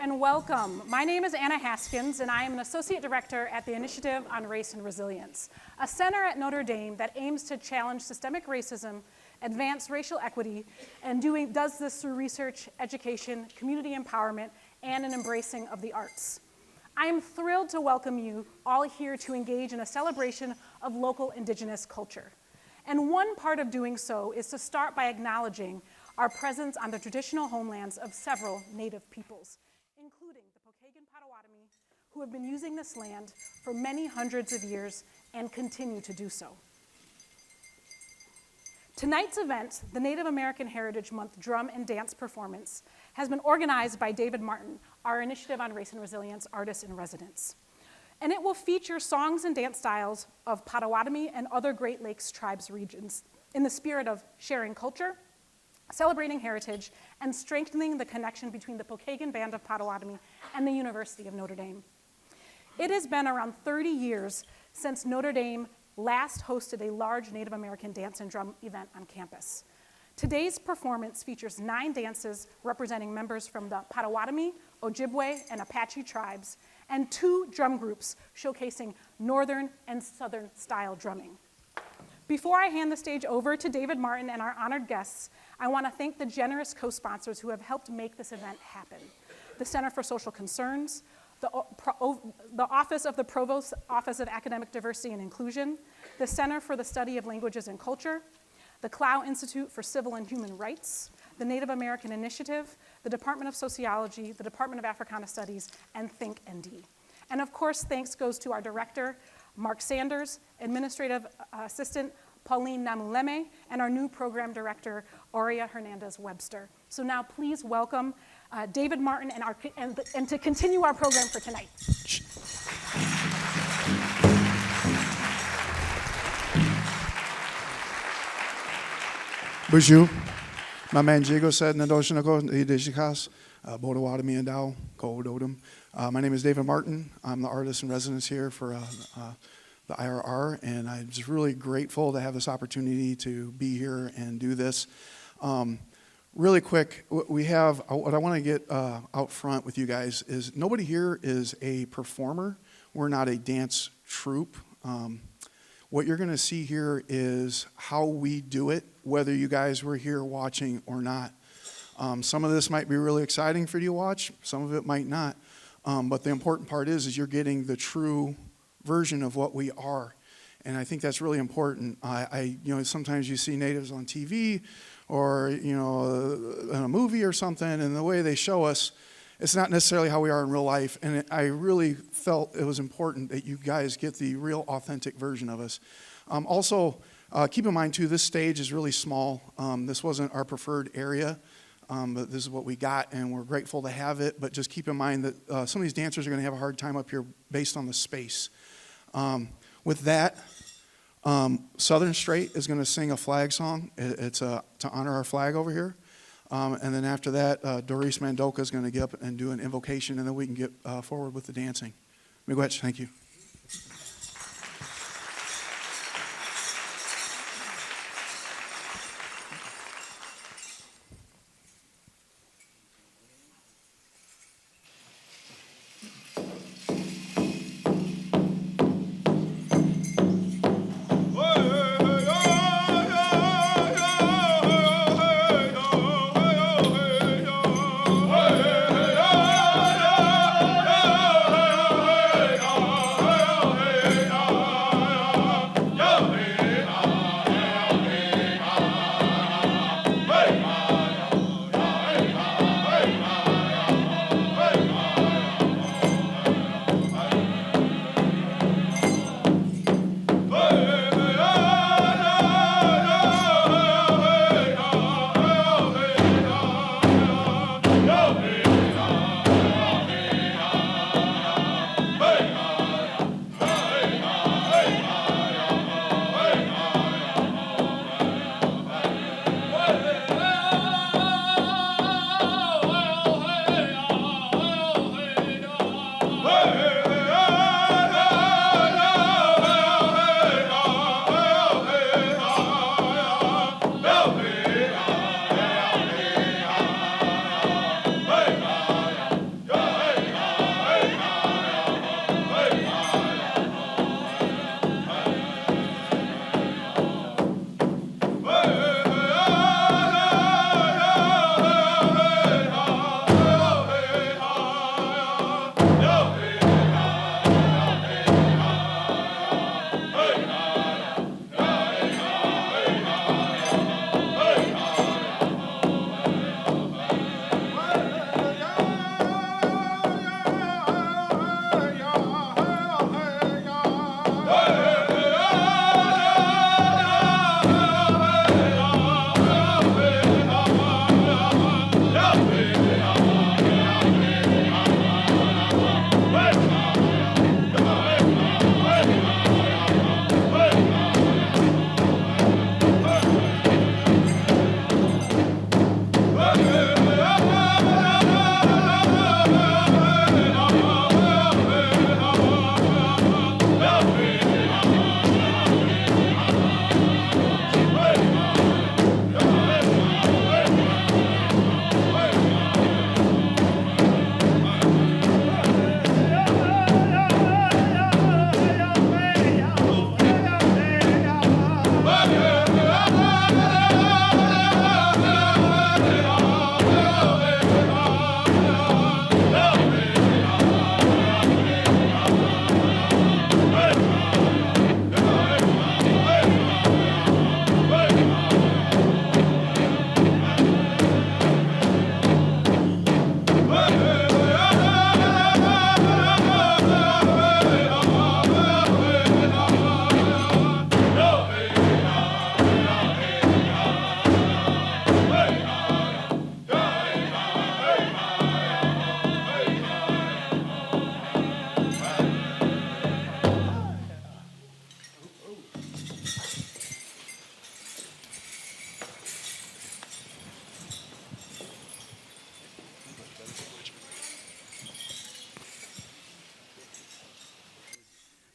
and welcome. My name is Anna Haskins, and I am an Associate Director at the Initiative on Race and Resilience, a center at Notre Dame that aims to challenge systemic racism, advance racial equity, and does this through research, education, community empowerment, and an embracing of the arts. I am thrilled to welcome you all here to engage in a celebration of local Indigenous culture. And one part of doing so is to start by acknowledging our presence on the traditional homelands of several Native peoples, including the Pokagon Potawatomi, who have been using this land for many hundreds of years and continue to do so. Tonight's event, the Native American Heritage Month drum and dance performance, has been organized by David Martin, our Initiative on Race and Resilience artist in residence. And it will feature songs and dance styles of Potawatomi and other Great Lakes tribes regions in the spirit of sharing culture, celebrating heritage, and strengthening the connection between the Pokagon Band of Potawatomi and the University of Notre Dame. It has been around 30 years since Notre Dame last hosted a large Native American dance and drum event on campus. Today's performance features 9 dances representing members from the Potawatomi, Ojibwe, and Apache tribes, and 2 drum groups showcasing Northern and Southern style drumming. Before I hand the stage over to David Martin and our honored guests, I want to thank the generous co-sponsors who have helped make this event happen. The Center for Social Concerns, the Office of the Provost Office of Academic Diversity and Inclusion, the Center for the Study of Languages and Culture, the Clow Institute for Civil and Human Rights, the Native American Initiative, the Department of Sociology, the Department of Africana Studies, and ThinkND. And of course, thanks goes to our director, Mark Sanders, Administrative Assistant Pauline Namuleme, and our new program director, Aurea Hernandez-Webster. So now please welcome David Martin and to continue our program for tonight. Bonjour. My man Jigo said in the Doshinako, Idishikas, Potawatomi and Dao, Koododum. My name is David Martin. I'm the artist in residence here for the IRR, and I'm just really grateful to have this opportunity to be here and do this. Really quick, what I want to get out front with you guys is nobody here is a performer. We're not a dance troupe. What you're going to see here is how we do it, whether you guys were here watching or not. Some of this might be really exciting for you to watch. Some of it might not. But the important part is you're getting the true version of what we are. And I think that's really important. Sometimes you see natives on TV or, in a movie or something, and the way they show us, it's not necessarily how we are in real life. And I really felt it was important that you guys get the real authentic version of us. Also, keep in mind too, this stage is really small. This wasn't our preferred area. But this is what we got, and we're grateful to have it. But just keep in mind that some of these dancers are going to have a hard time up here based on the space. With that, Southern Straight is going to sing a flag song. It's to honor our flag over here. And then after that, Doris Mandoka is going to get up and do an invocation, and then we can get forward with the dancing. Miigwech, thank you. Hey,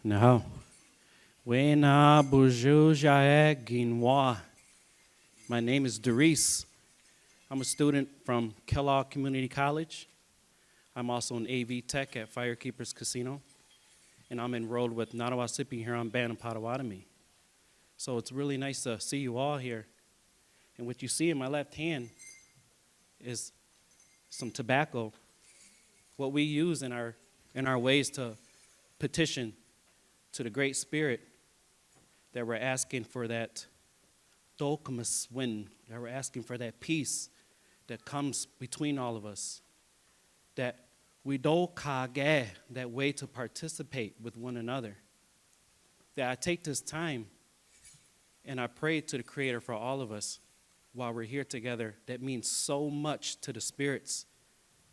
No. Wena buju jae ginwa. My name is Darice. I'm a student from Kellogg Community College. I'm also an AV Tech at Firekeepers Casino. And I'm enrolled with Nottawasippi Huron Band of Potawatomi. So it's really nice to see you all here. And what you see in my left hand is some tobacco, what we use in our ways to petition to the Great Spirit, that we're asking for that dolkamus wind, that we're asking for that peace that comes between all of us, that we do kage, that way to participate with one another, that I take this time and I pray to the Creator for all of us while we're here together. That means so much to the spirits,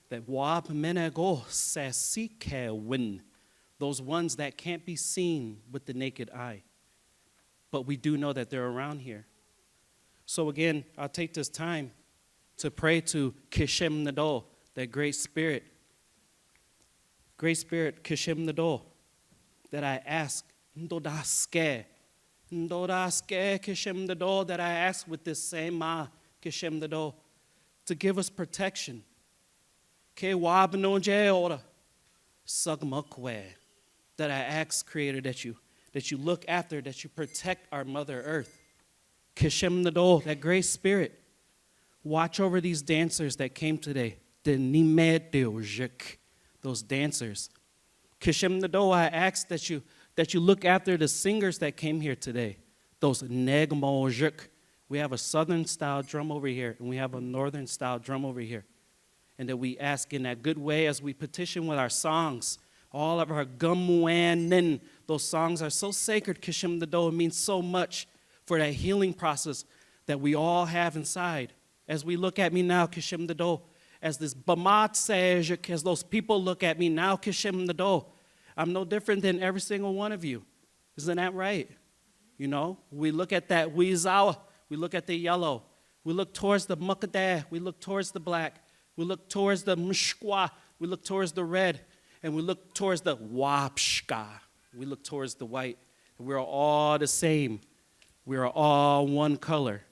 that wab menego sasike win, those ones that can't be seen with the naked eye, but we do know that they're around here. So again, I'll take this time to pray to Kishem Nado, that Great Spirit, Kishem Nado, that I ask, Ndodaske Kishem Nado, that I ask with this same Ma Kishem Nado, to give us protection. Ke wabno jeora, Sugmakwe, that I ask, Creator, that you look after, that you protect our Mother Earth. Kishem Nado, that Great Spirit, watch over these dancers that came today. Those dancers. Kishem Nado, I ask that you look after the singers that came here today. Those negmojik. We have a southern style drum over here, and we have a northern style drum over here. And that we ask in that good way as we petition with our songs. All of our gumwanin, those songs are so sacred, Kishem Nado. It means so much for that healing process that we all have inside. As we look at me now, Kishem Nado, as this Bamat says, as those people look at me now, Kishem Nado, I'm no different than every single one of you. Isn't that right? You know, we look at that Weezawa, we look at the yellow, we look towards the Mukadah, we look towards the black, we look towards the Mshkwa, we look towards the red, and we look towards the Wapshka, we look towards the white. We're all the same. We are all one color.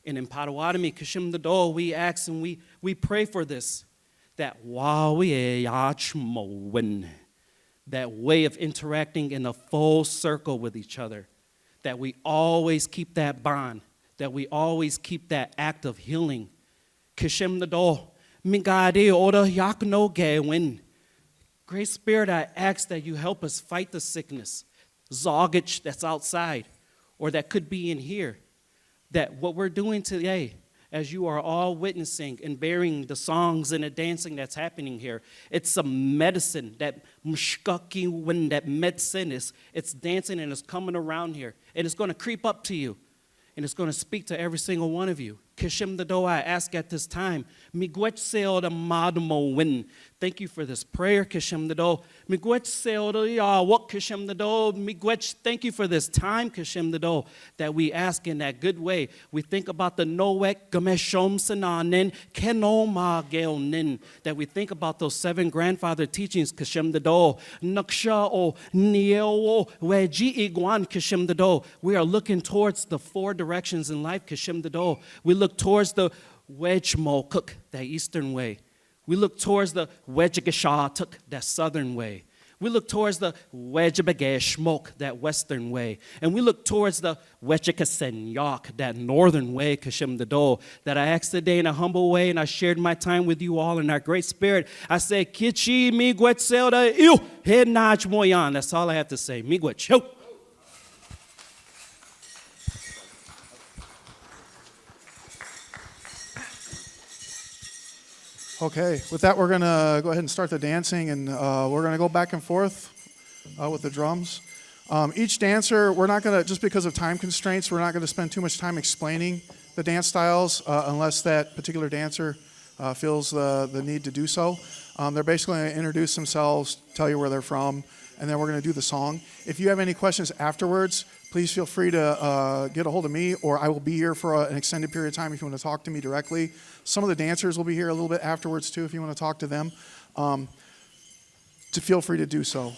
And in Potawatomi, Kishem Nado, we ask and we pray for this, that that way of interacting in a full circle with each other, that we always keep that bond, that we always keep that act of healing. Kishem Nado, Mingadi Oda Yakno Gewin. Great Spirit, I ask that you help us fight the sickness, Zogich that's outside, or that could be in here. That what we're doing today, as you are all witnessing and bearing the songs and the dancing that's happening here, it's a medicine, that mshkaki when that medicine is, it's dancing and it's coming around here. And it's going to creep up to you. And it's going to speak to every single one of you. Kishem Nado, I ask at this time, Migwech seo the madmo win. Thank you for this prayer, Kishem Nado. Migwech seo the what Kishem Nado. Migwech, thank you for this time, Kishem Nado, that we ask in that good way. We think about the Noek Gameshom Sananen Kenoma Geonin. That we think about those 7 grandfather teachings, Kishem Nado. Naksha o Nieo Weji Iguan, Kishem Nado. We are looking towards the 4 directions in life, Kishem Nado. We look towards the Wejmo Cook, that eastern way. We look towards the Wejigashatuk, that southern way. We look towards the Wejibageshmok, that western way. And we look towards the Wejikasenyok, that northern way, Kishem Nado, that I asked today in a humble way, and I shared my time with you all in our Great Spirit. I say, Kichi Migwetselda Ew Hednach Moyan. That's all I have to say. Migwech. Okay, with that, we're going to go ahead and start the dancing, and we're going to go back and forth with the drums. Each dancer, we're not going to, just because of time constraints, we're not going to spend too much time explaining the dance styles unless that particular dancer feels the need to do so. They're basically going to introduce themselves, tell you where they're from, and then we're going to do the song. If you have any questions afterwards, please feel free to get a hold of me, or I will be here for an extended period of time if you want to talk to me directly. Some of the dancers will be here a little bit afterwards too if you want to talk to them. to feel free to do so.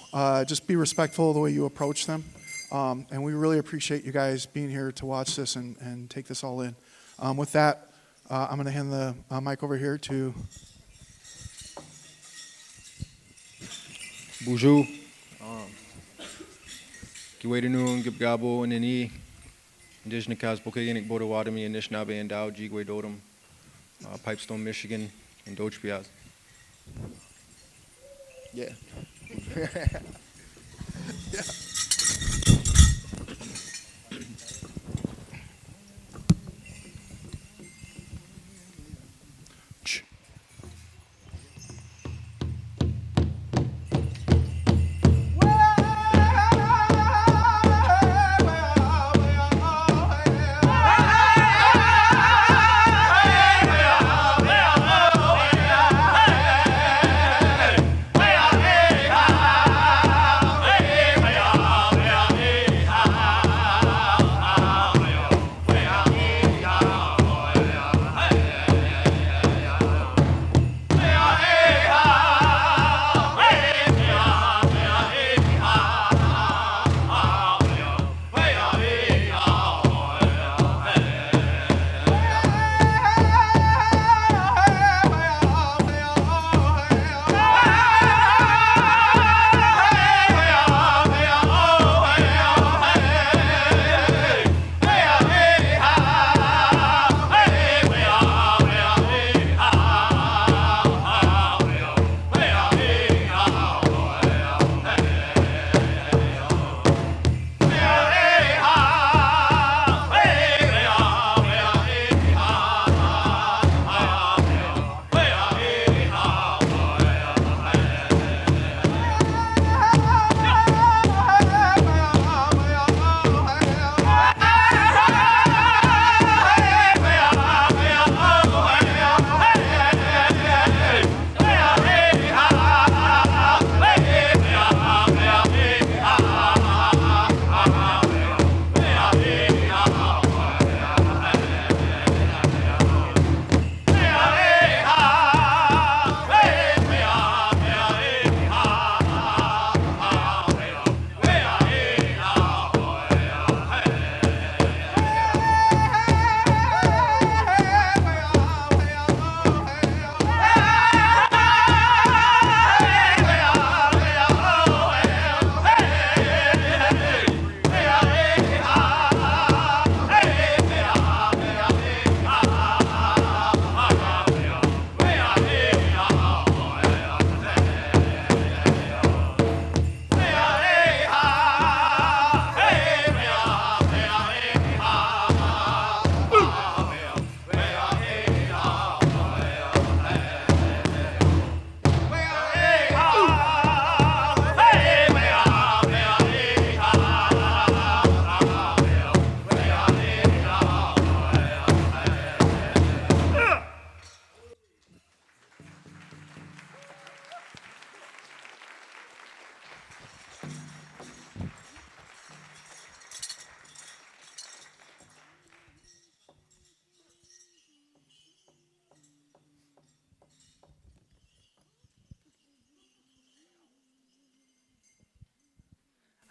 Just be respectful of the way you approach them. And we really appreciate you guys being here to watch this and take this all in. With that, I'm going to hand the mic over here to... Bonjour. Kiwaidanu, Gibgabo, Nini, Indigenous Cause, Pokagon Potawatomi, Anishinaabe, and Dow, Jigwe Dodom, Pipestone, Michigan, and Dochpiaz. Yeah. Yeah.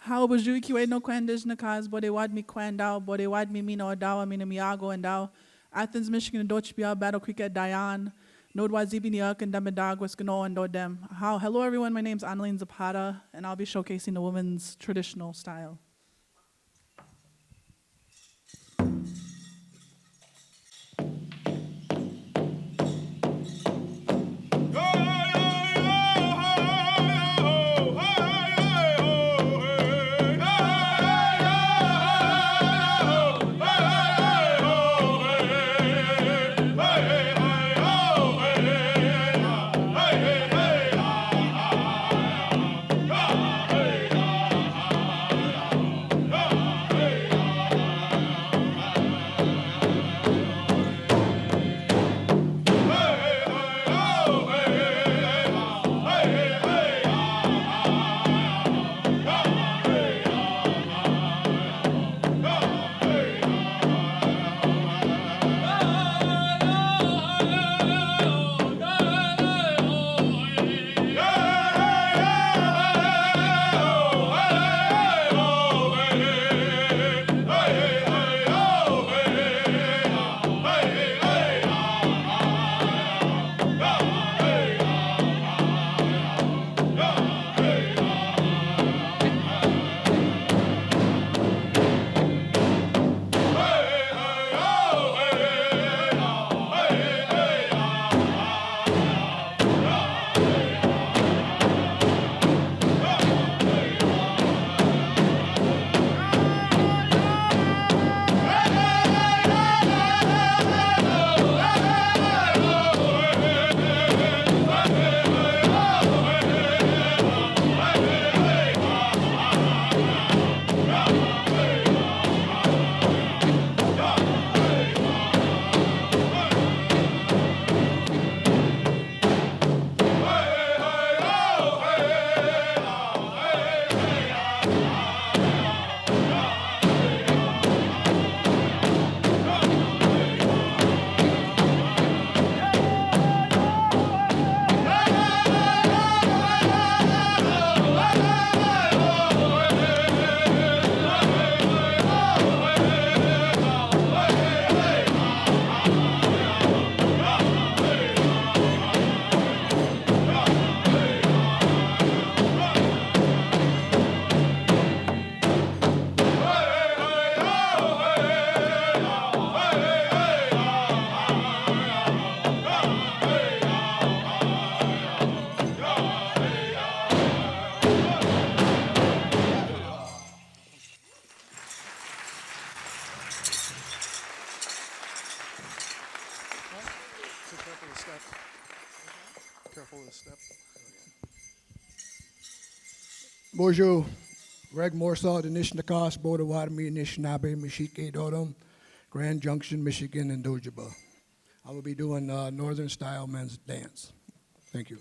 How baju kiwe no kwendish nakas bode wad mi kwendao bode wad mi mino dawa mina miago and dao Athens, Michigan, Dochbia, Battle Creek at Diane, Node Wazibi Niak and Damadag Wiskano and Dodem. Hello everyone, my name's Annalene Zapata and I'll be showcasing the women's traditional style. Bonjour. Greg Morsall, Anishinaabeg, Potawatomi, Anishinaabe, Mishike, Dodom, Grand Junction, Michigan, and Dojaba. I will be doing Northern Style Men's Dance. Thank you.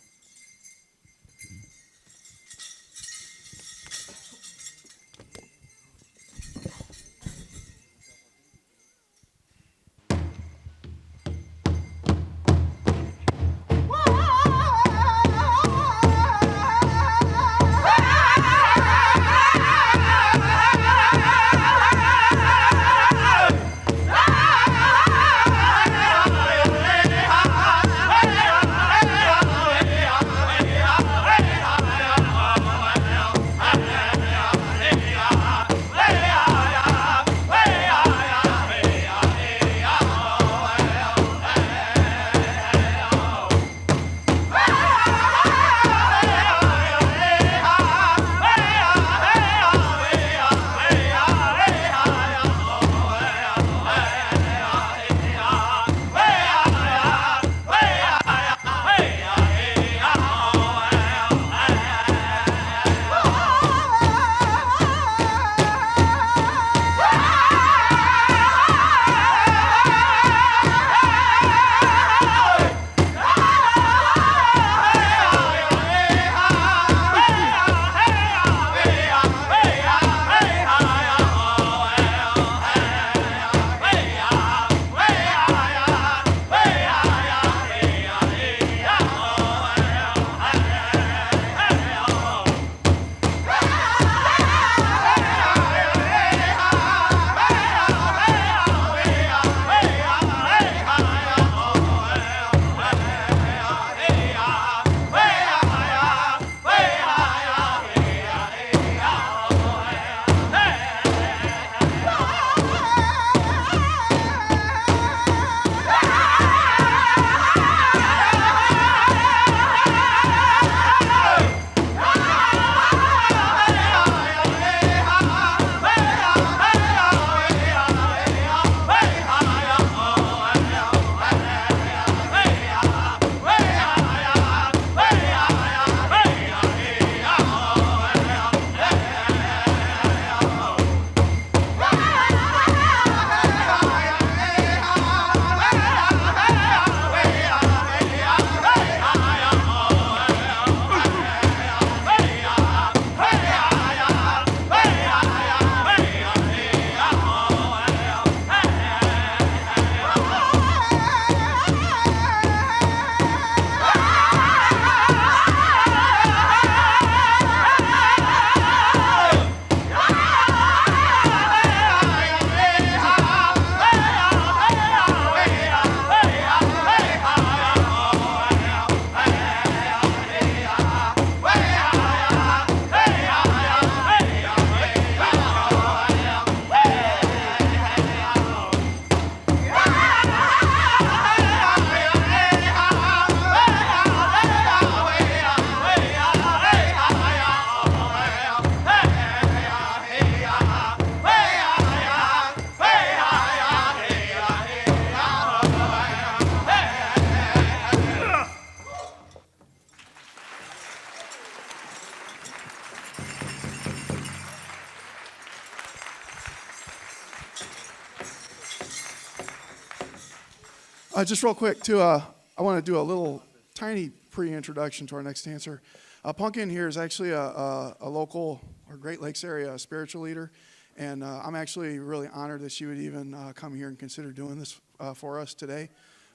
Just real quick, too, I want to do a little tiny pre-introduction to our next dancer. Pumpkin here is actually a local or Great Lakes area spiritual leader, and I'm actually really honored that she would even come here and consider doing this for us today.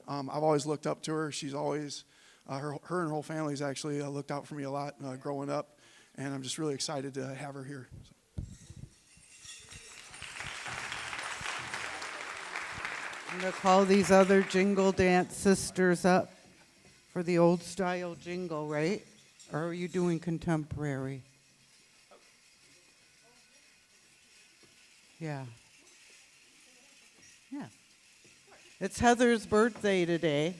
I've always looked up to her. She's always, her and her whole family's actually looked out for me a lot growing up, and I'm just really excited to have her here. I'm going to call these other jingle dance sisters up for the old style jingle, right? Or are you doing contemporary? Yeah. Yeah. It's Heather's birthday today.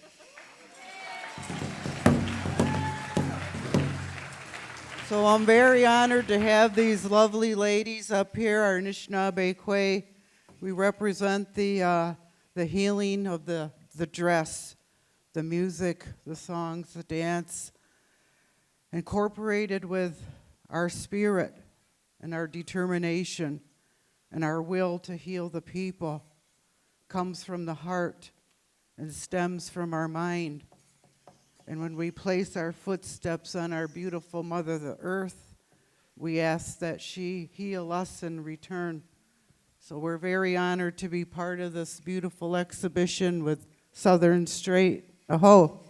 So I'm very honored to have these lovely ladies up here, our Anishinaabe Kwe. We represent the healing of the dress, the music, the songs, the dance, incorporated with our spirit and our determination and our will to heal the people comes from the heart and stems from our mind. And when we place our footsteps on our beautiful Mother, the Earth, we ask that she heal us in return. So we're very honored to be part of this beautiful exhibition with Southern Straight. Aho.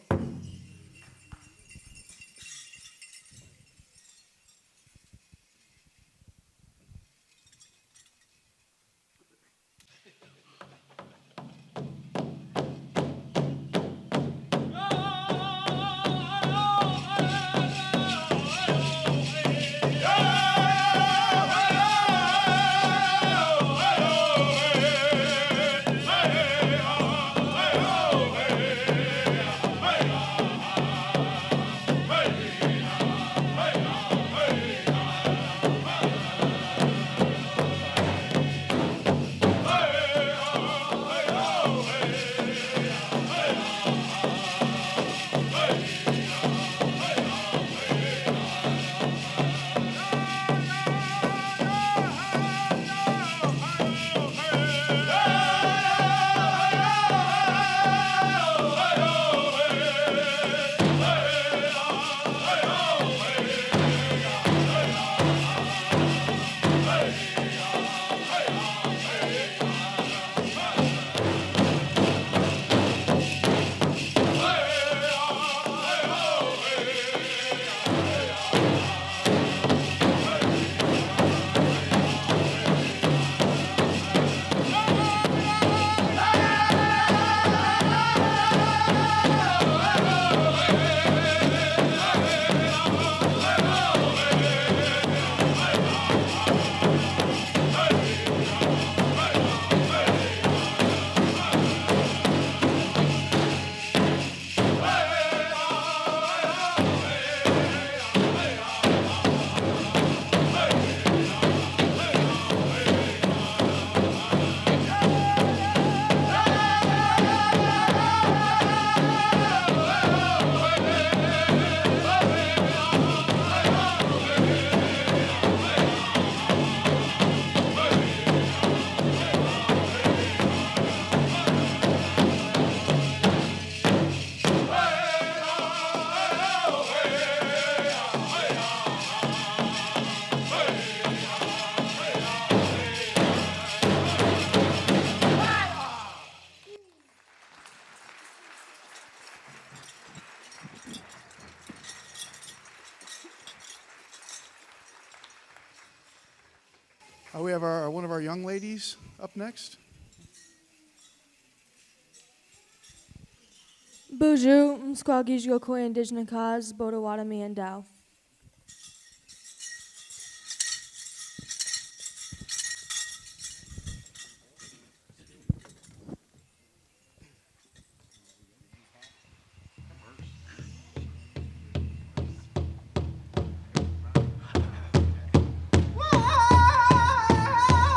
We have one of our young ladies up next. Bonjour, Msquagish Gokoi Indigenous Cause, Potawatomi and Dow. Oh,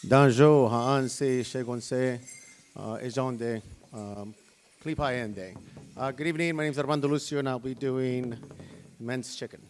Danjo haan se shegon se ejonde klipayende. Good evening. My name is Armando Lucio, and I'll be doing men's chicken.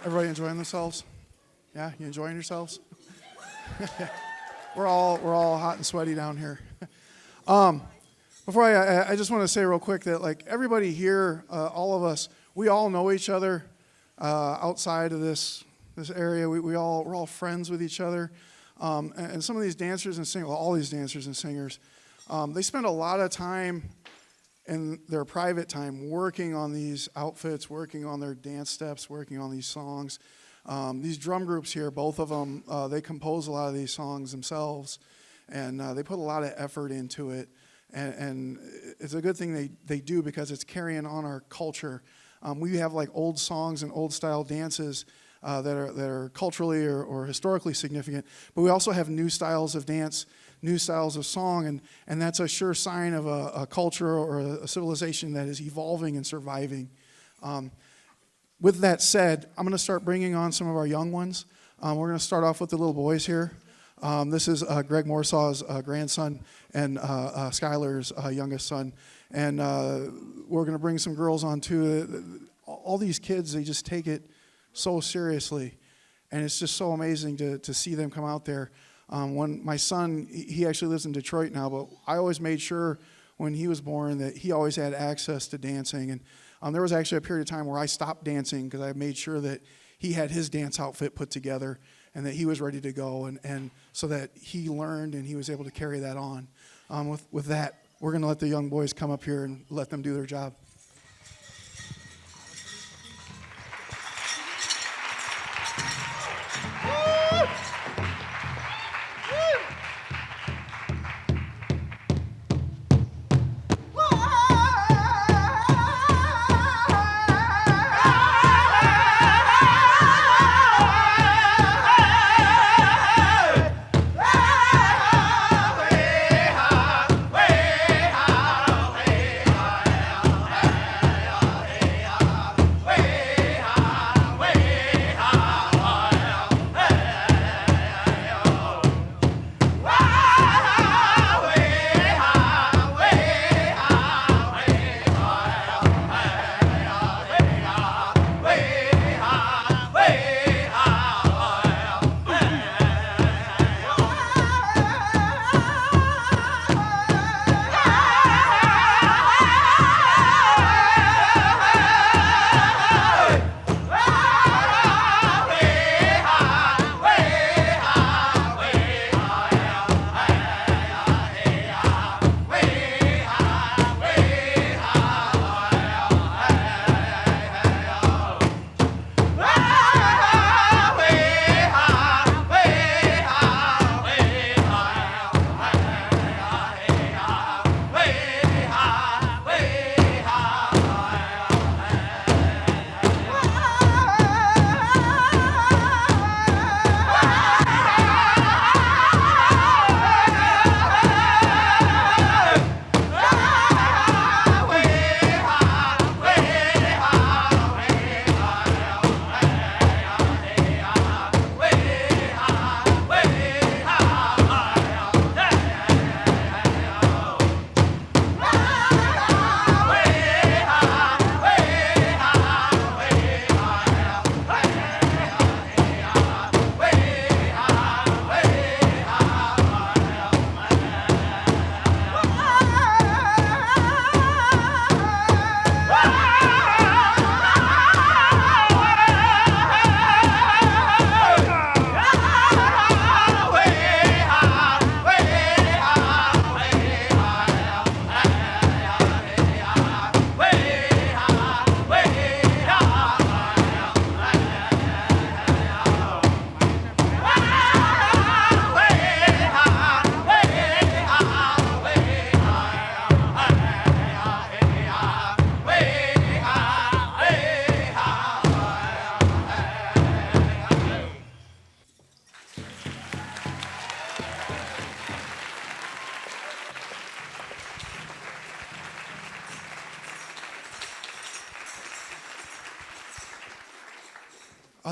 Everybody enjoying themselves? Yeah, you enjoying yourselves? We're all hot and sweaty down here. Before I just want to say real quick that like everybody here, all of us, we all know each other outside of this area. We're all friends with each other, and some of these dancers and singers, well, all these dancers and singers, they spend a lot of time in their private time working on these outfits, working on their dance steps, working on these songs. These drum groups here, both of them, they compose a lot of these songs themselves, and they put a lot of effort into it. And it's a good thing they do because it's carrying on our culture. We have like old songs and old style dances that are culturally or historically significant, but we also have new styles of dance, new styles of song, and that's a sure sign of a culture or a civilization that is evolving and surviving. With that said, I'm going to start bringing on some of our young ones. We're going to start off with the little boys here. This is Greg Morsaw's grandson and Skylar's youngest son. And we're going to bring some girls on too. All these kids, they just take it so seriously. And it's just so amazing to see them come out there. When my son, he actually lives in Detroit now, but I always made sure when he was born that he always had access to dancing. And there was actually a period of time where I stopped dancing because I made sure that he had his dance outfit put together and that he was ready to go, and so that he learned and he was able to carry that on. With that, we're going to let the young boys come up here and let them do their job.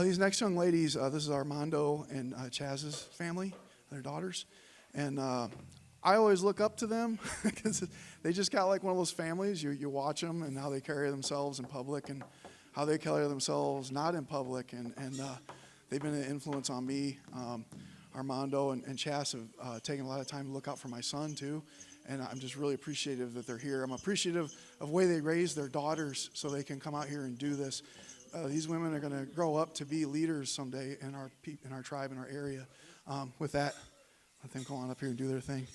These next young ladies, this is Armando and Chaz's family, their daughters. And I always look up to them because they just got like one of those families. You watch them and how they carry themselves in public and how they carry themselves not in public. And they've been an influence on me. Armando and Chaz have taken a lot of time to look out for my son, too. And I'm just really appreciative that they're here. I'm appreciative of the way they raise their daughters so they can come out here and do this. These women are going to grow up to be leaders someday in our tribe, in our area. With that, let them go on up here and do their thing.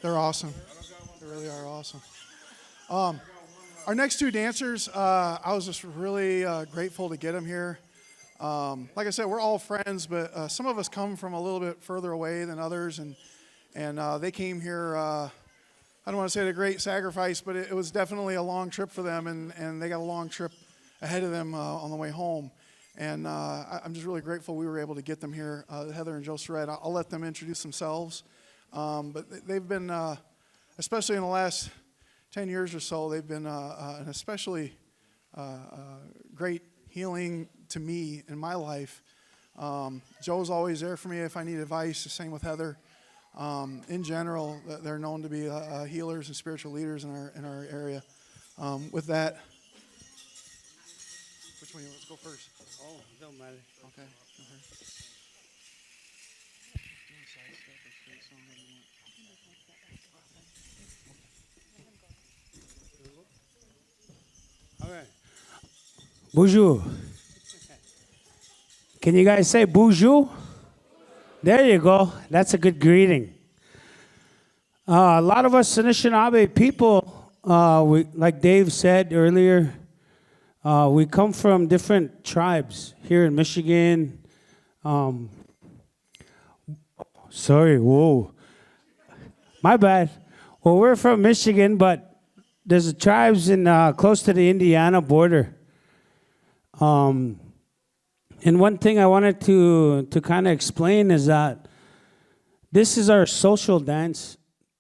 They're awesome. They really are awesome. Our next two dancers, I was just really grateful to get them here. Like I said, we're all friends, but some of us come from a little bit further away than others, and they came here. I don't want to say at a great sacrifice, but it was definitely a long trip for them, and they got a long trip ahead of them on the way home. And I'm just really grateful we were able to get them here, Heather and Joe Surratt. I'll let them introduce themselves. But they've been, especially in the last 10 years or so, they've been an especially great healing to me in my life. Joe's always there for me if I need advice. The same with Heather. In general, they're known to be healers and spiritual leaders in our area. With that, which one? Let's go first. Oh, don't matter. Okay. All right. Bonjour. Can you guys say bonjour? There you go. That's a good greeting. A lot of us Anishinaabe people, like Dave said earlier, we come from different tribes here in Michigan. Sorry, whoa. My bad. Well, we're from Michigan, but there's tribes in close to the Indiana border. And one thing I wanted to kind of explain is that this is our social dance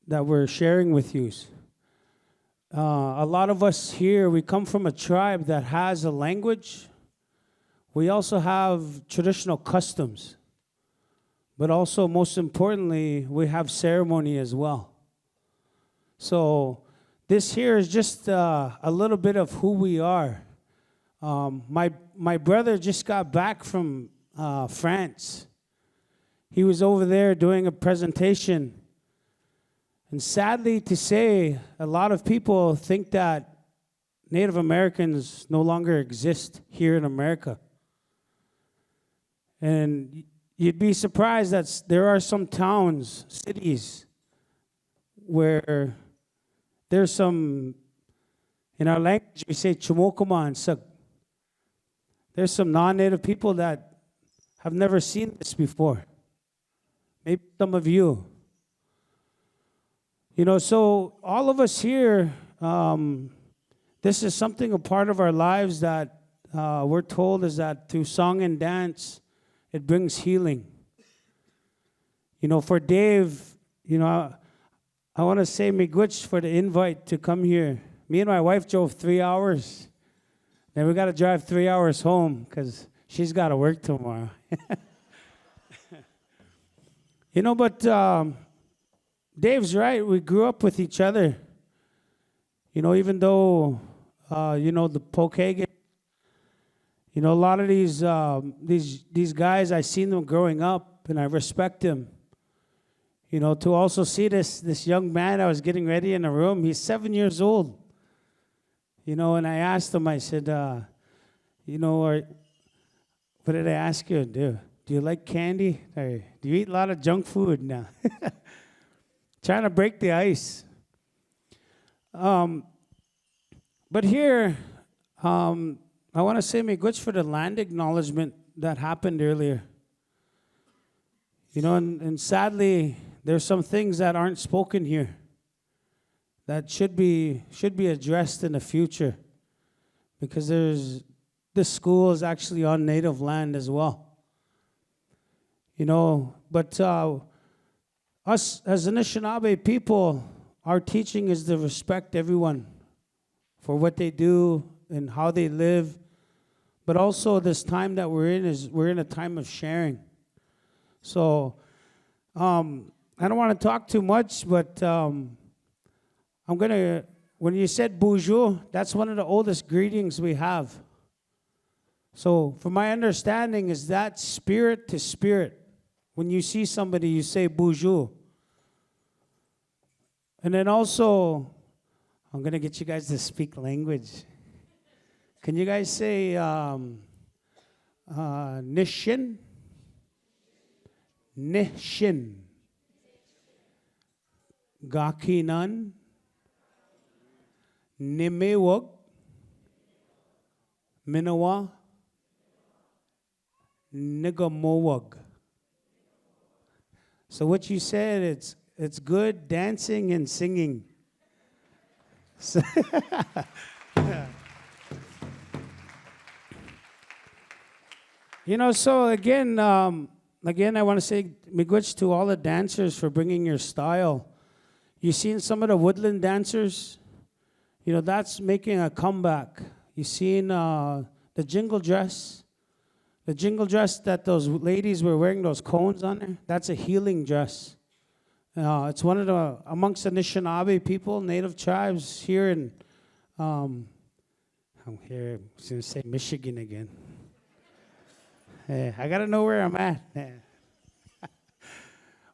that we're sharing with you. A lot of us here, we come from a tribe that has a language. We also have traditional customs. But also, most importantly, we have ceremony as well. So this here is just a little bit of who we are. My brother just got back from France. He was over there doing a presentation. And sadly to say, a lot of people think that Native Americans no longer exist here in America. And you'd be surprised that there are some towns, cities, where there's some, in our language, we say chumokoma and sag. There's some non-Native people that have never seen this before. Maybe some of you. You know, so all of us here, this is something, a part of our lives that we're told is that through song and dance, it brings healing. You know, for Dave, you know, I want to say miigwech for the invite to come here. Me and my wife drove 3 hours. Then we got to drive 3 hours home because she's got to work tomorrow. You know, but Dave's right. We grew up with each other. You know, even though, you know, the Pokagon, you know, a lot of these guys, I seen them growing up, and I respect them. You know, to also see this young man, I was getting ready in a room. He's 7 years old. You know, and I asked him, I said, you know, what did I ask you? Do you like candy? Or do you eat a lot of junk food now? Trying to break the ice. But here, I want to say miigwech for the land acknowledgement that happened earlier. You know, and sadly, there's some things that aren't spoken here that should be addressed in the future, because this school is actually on Native land as well. You know, but us as Anishinaabe people, our teaching is to respect everyone for what they do and how they live. But also this time that we're in a time of sharing. So I don't want to talk too much, but when you said bonjour, that's one of the oldest greetings we have. So from my understanding is that spirit to spirit. When you see somebody, you say bonjour. And then also, I'm going to get you guys to speak language. Can you guys say nishin? Nishin. Gakinan. Nimewag. Minawa. Nigamowag. So what you said, it's good dancing and singing. So you know, so again, I want to say miigwech to all the dancers for bringing your style. You seen some of the woodland dancers? You know, that's making a comeback. You seen the jingle dress? The jingle dress that those ladies were wearing, those cones on there? That's a healing dress. It's one of the, amongst the Anishinaabe people, native tribes here in, I'm here, I was going to say Michigan again. I got to know where I'm at.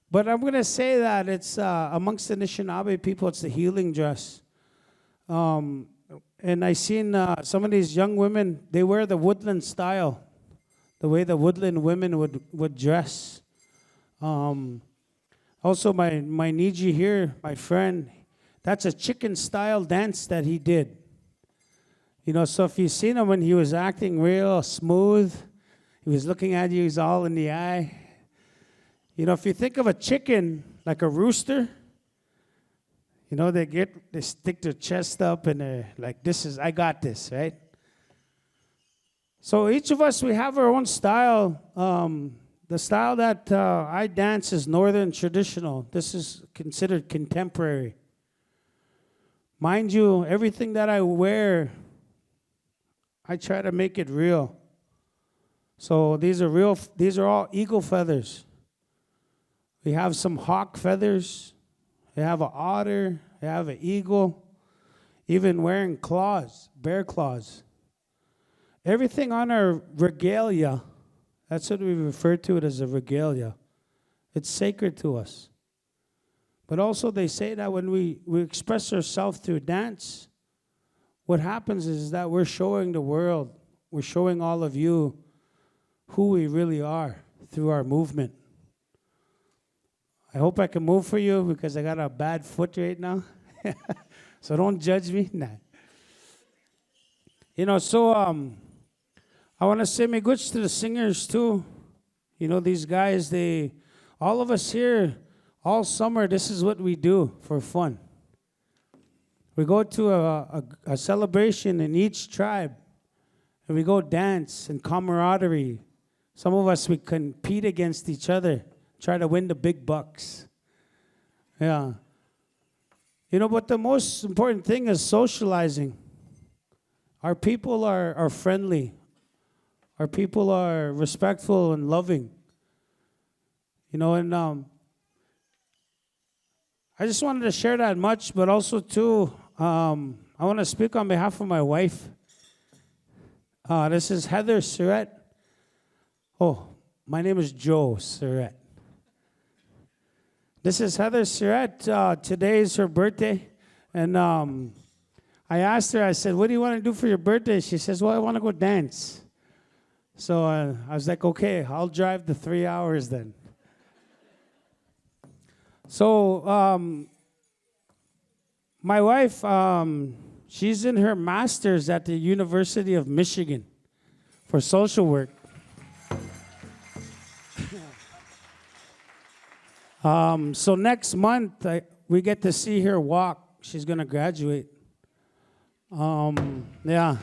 But I'm going to say that it's amongst the Anishinaabe people, it's the healing dress. And I seen some of these young women, they wear the woodland style, the way the woodland women would dress. Also, my Niji here, my friend, that's a chicken style dance that he did. You know, so if you've seen him when he was acting real smooth, he was looking at you, he's all in the eye. You know, if you think of a chicken like a rooster, you know, they stick their chest up and they're like, I got this, right? So each of us, we have our own style. The style that I dance is Northern traditional. This is considered contemporary. Mind you, everything that I wear, I try to make it real. So these are all eagle feathers. We have some hawk feathers. We have an otter. We have an eagle. Even wearing claws, bear claws. Everything on our regalia, that's what we refer to it as a regalia. It's sacred to us. But also they say that when we express ourselves through dance, what happens is that we're showing the world, we're showing all of you who we really are through our movement. I hope I can move for you because I got a bad foot right now. So don't judge me. Nah. You know, so I want to say miigwech to the singers too. You know, these guys, all of us here, all summer, this is what we do for fun. We go to a celebration in each tribe, and we go dance and camaraderie. Some of us, we compete against each other, try to win the big bucks. Yeah. You know, but the most important thing is socializing. Our people are friendly. Our people are respectful and loving. You know, and I just wanted to share that much, but also too, I want to speak on behalf of my wife. This is Heather Surratt. Oh, my name is Joe Surratt. This is Heather Surratt. Today is her birthday. And I asked her, I said, what do you want to do for your birthday? She says, well, I want to go dance. So I was like, okay, I'll drive the 3 hours then. So my wife, she's in her master's at the University of Michigan for social work. So next month, we get to see her walk. She's going to graduate. Yeah.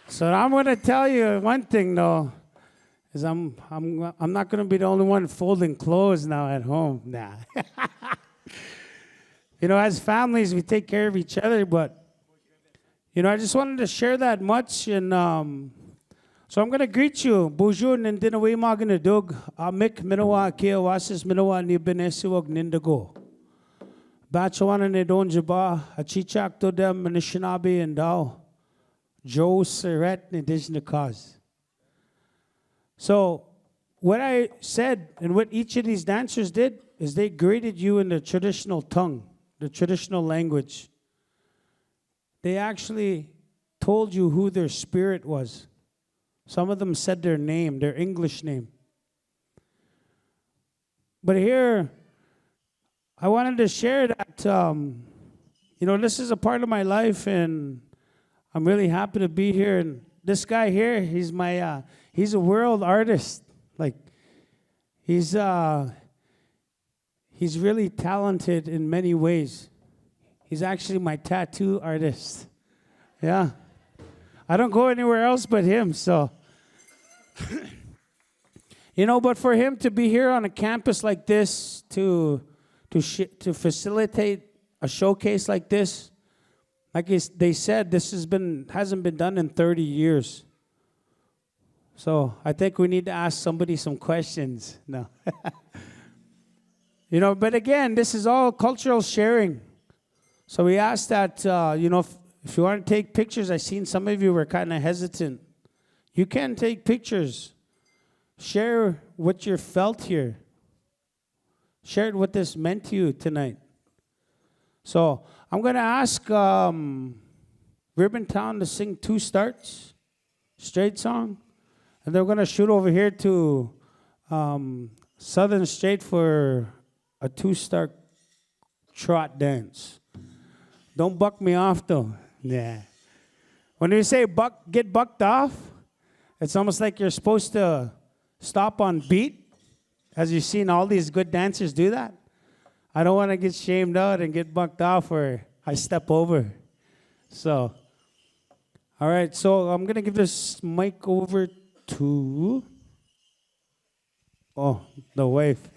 So I'm going to tell you one thing, though, is I'm not going to be the only one folding clothes now at home. Nah. You know, as families, we take care of each other, but, you know, I just wanted to share that much, and so I'm going to greet you. Bonjour, nindinawi maganadug, amik minawa kia wasis minawa ni benesuog nindago. Bachawana ne donjaba, achichak to them, Anishinaabe and Dao. Joe Surratt, Indigenous cause. So what I said and what each of these dancers did is they greeted you in the traditional tongue, the traditional language. They actually told you who their spirit was. Some of them said their name, their English name. But here, I wanted to share that, this is a part of my life, and I'm really happy to be here. And this guy here, he's a world artist. Like, he's really talented in many ways. He's actually my tattoo artist. Yeah. I don't go anywhere else but him, so. But for him to be here on a campus like this, to facilitate a showcase like this, like they said, this hasn't been done in 30 years. So I think we need to ask somebody some questions. No. But again, this is all cultural sharing. So we asked that, if you want to take pictures, I seen some of you were kind of hesitant. You can take pictures. Share what you felt here. Share what this meant to you tonight. So I'm going to ask Ribbon Town to sing 2 starts, straight song. And they're going to shoot over here to Southern Straight for a 2-start trot dance. Don't buck me off, though. Yeah. When you say get bucked off, it's almost like you're supposed to stop on beat, as you've seen all these good dancers do that. I don't want to get shamed out and get bucked off or I step over. So, all right, so I'm going to give this mic over to, the wife.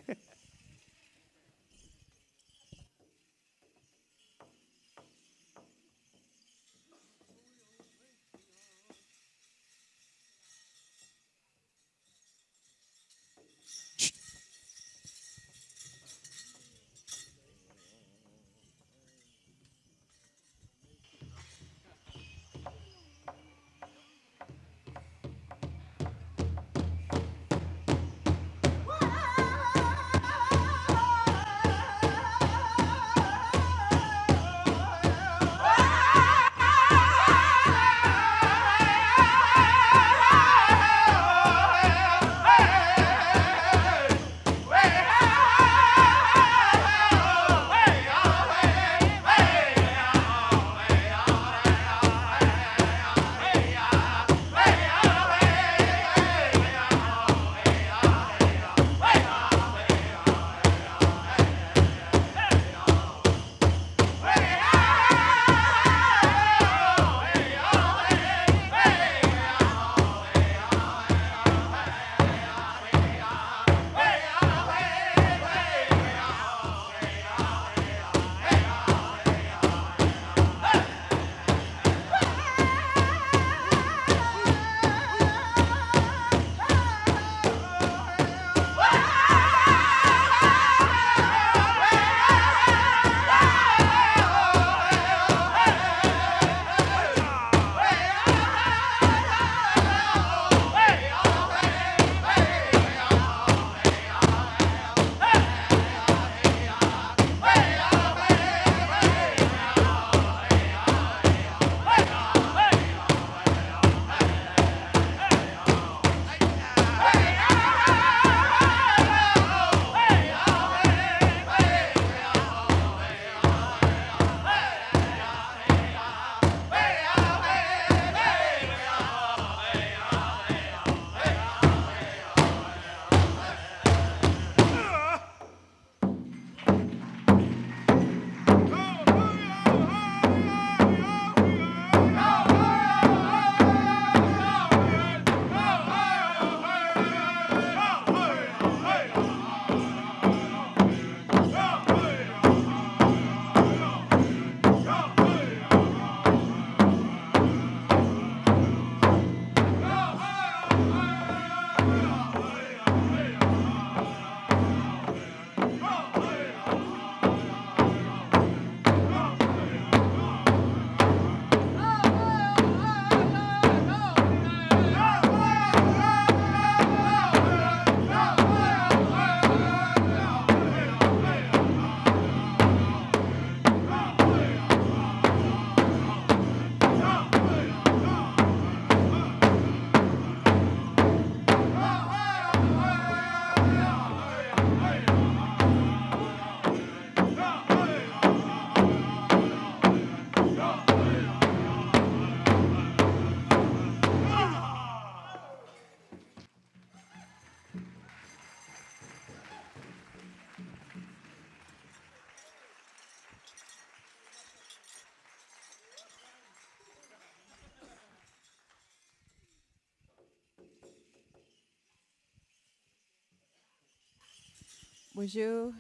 Would you?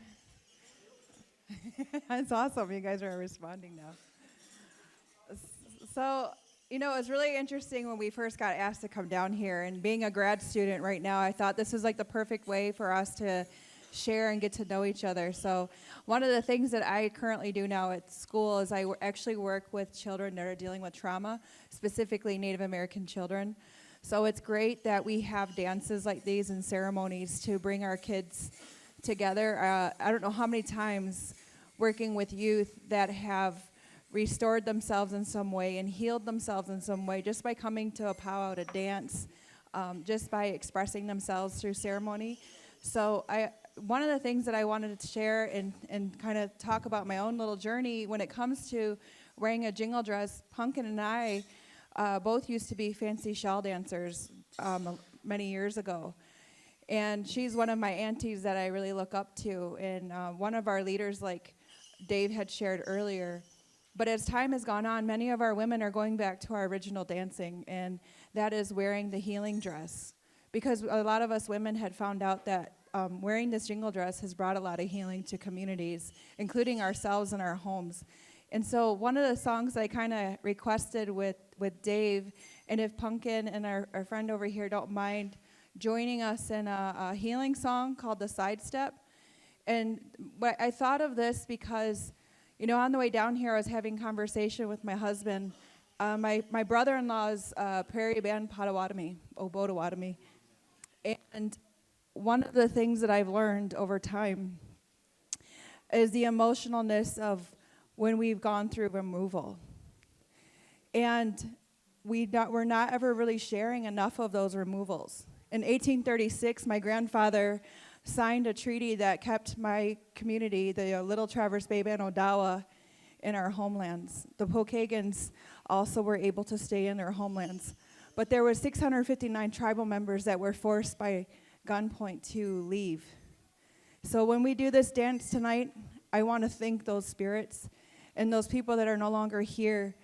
That's awesome. You guys are responding now. So, you know, it was really interesting when we first got asked to come down here. And being a grad student right now, I thought this was like the perfect way for us to share and get to know each other. So one of the things that I currently do now at school is I actually work with children that are dealing with trauma, specifically Native American children. So it's great that we have dances like these and ceremonies to bring our kids together. I don't know how many times working with youth that have restored themselves in some way and healed themselves in some way just by coming to a powwow to dance, just by expressing themselves through ceremony. So one of the things that I wanted to share and kind of talk about my own little journey when it comes to wearing a jingle dress, Pumpkin and I both used to be fancy shawl dancers many years ago. And she's one of my aunties that I really look up to, and one of our leaders, like Dave had shared earlier. But as time has gone on, many of our women are going back to our original dancing, and that is wearing the healing dress. Because a lot of us women had found out that wearing this jingle dress has brought a lot of healing to communities, including ourselves and our homes. And so one of the songs I kind of requested with Dave, and if Pumpkin and our friend over here don't mind joining us in a healing song called The Sidestep. And I thought of this because, you know, on the way down here, I was having conversation with my husband. My brother-in-law is Prairie Band Potawatomi, Potawatomi. And one of the things that I've learned over time is the emotionalness of when we've gone through removal. And we're not ever really sharing enough of those removals. In 1836, my grandfather signed a treaty that kept my community, the Little Traverse Bay Band Odawa, in our homelands. The Pokagons also were able to stay in their homelands. But there were 659 tribal members that were forced by gunpoint to leave. So when we do this dance tonight, I want to thank those spirits and those people that are no longer here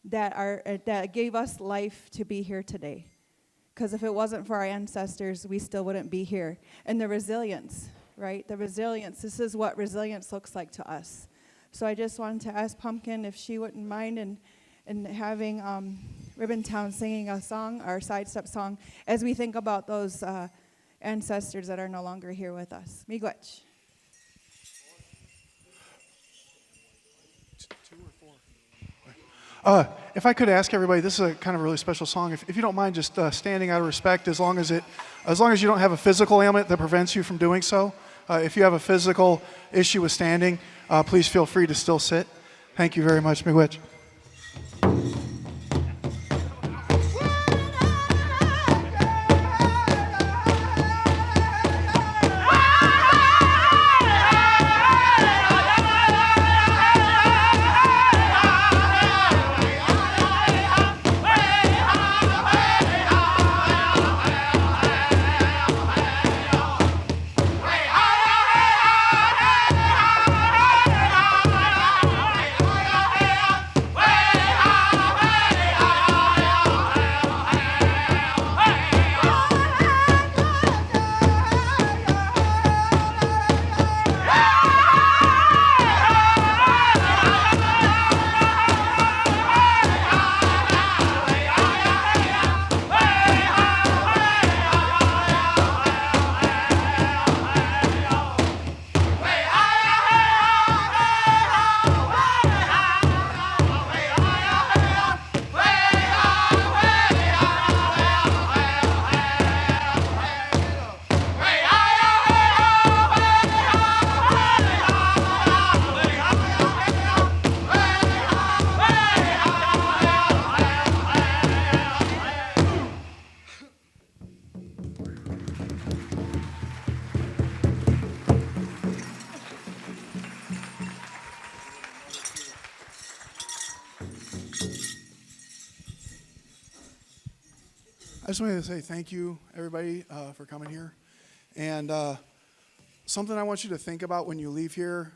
that gave us life to be here today. Because if it wasn't for our ancestors, we still wouldn't be here. And the resilience, right? The resilience, this is what resilience looks like to us. So I just wanted to ask Pumpkin if she wouldn't mind and having Ribbontown singing a song, our sidestep song, as we think about those ancestors that are no longer here with us. Miigwech. If I could ask everybody, this is a kind of a really special song. If you don't mind just standing out of respect, as long as you don't have a physical ailment that prevents you from doing so. If you have a physical issue with standing, please feel free to still sit. Thank you very much, Miigwech. I just wanted to say thank you, everybody, for coming here. And something I want you to think about when you leave here,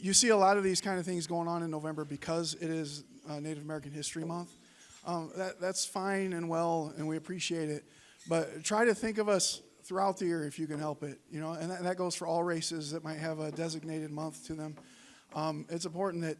you see a lot of these kind of things going on in November because it is Native American History Month. That's fine and well, and we appreciate it. But try to think of us throughout the year if you can help it. You know, and that goes for all races that might have a designated month to them. It's important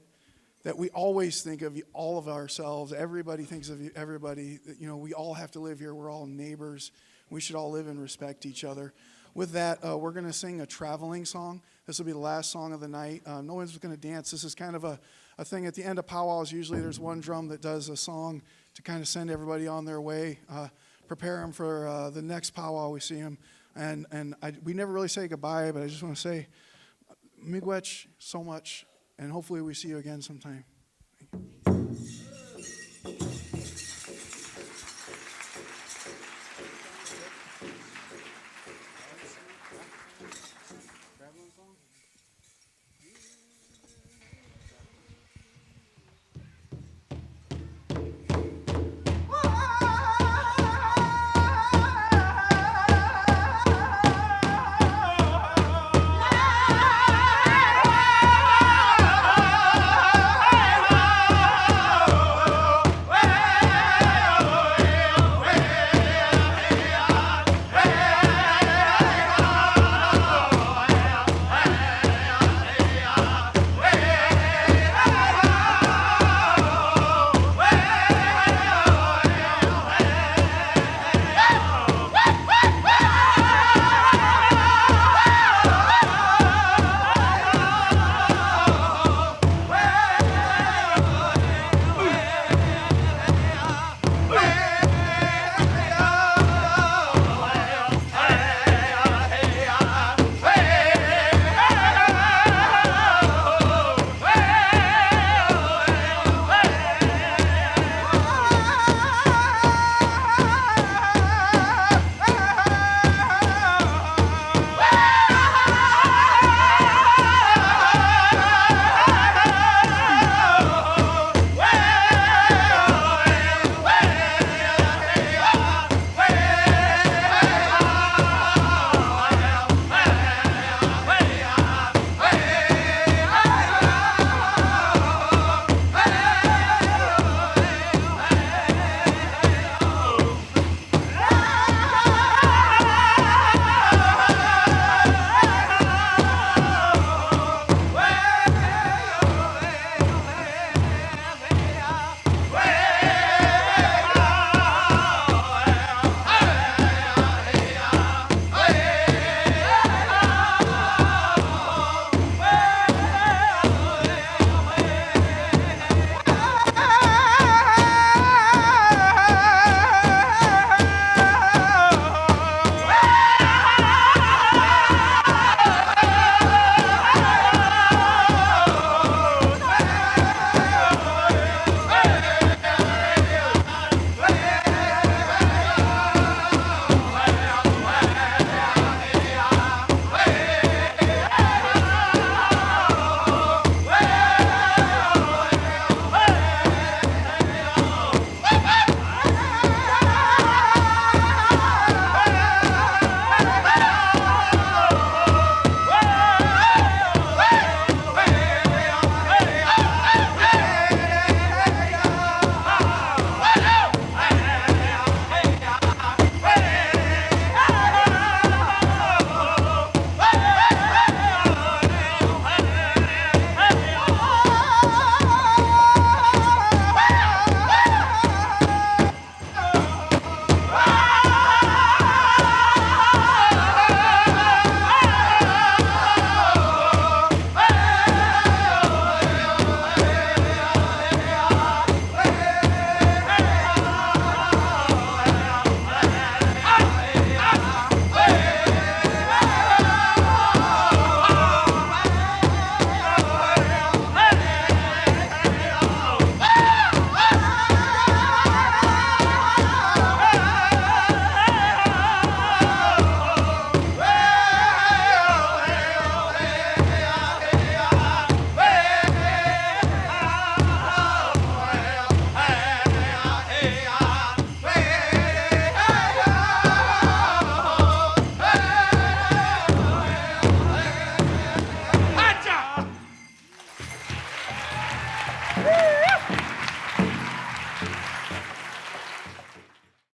that we always think of all of ourselves. Everybody thinks of everybody. You know, we all have to live here. We're all neighbors. We should all live and respect each other. With that, we're going to sing a traveling song. This will be the last song of the night. No one's going to dance. This is kind of a thing at the end of powwows. Usually there's one drum that does a song to kind of send everybody on their way, prepare them for the next powwow we see them. And we never really say goodbye, but I just want to say, miigwech so much, and hopefully we see you again sometime.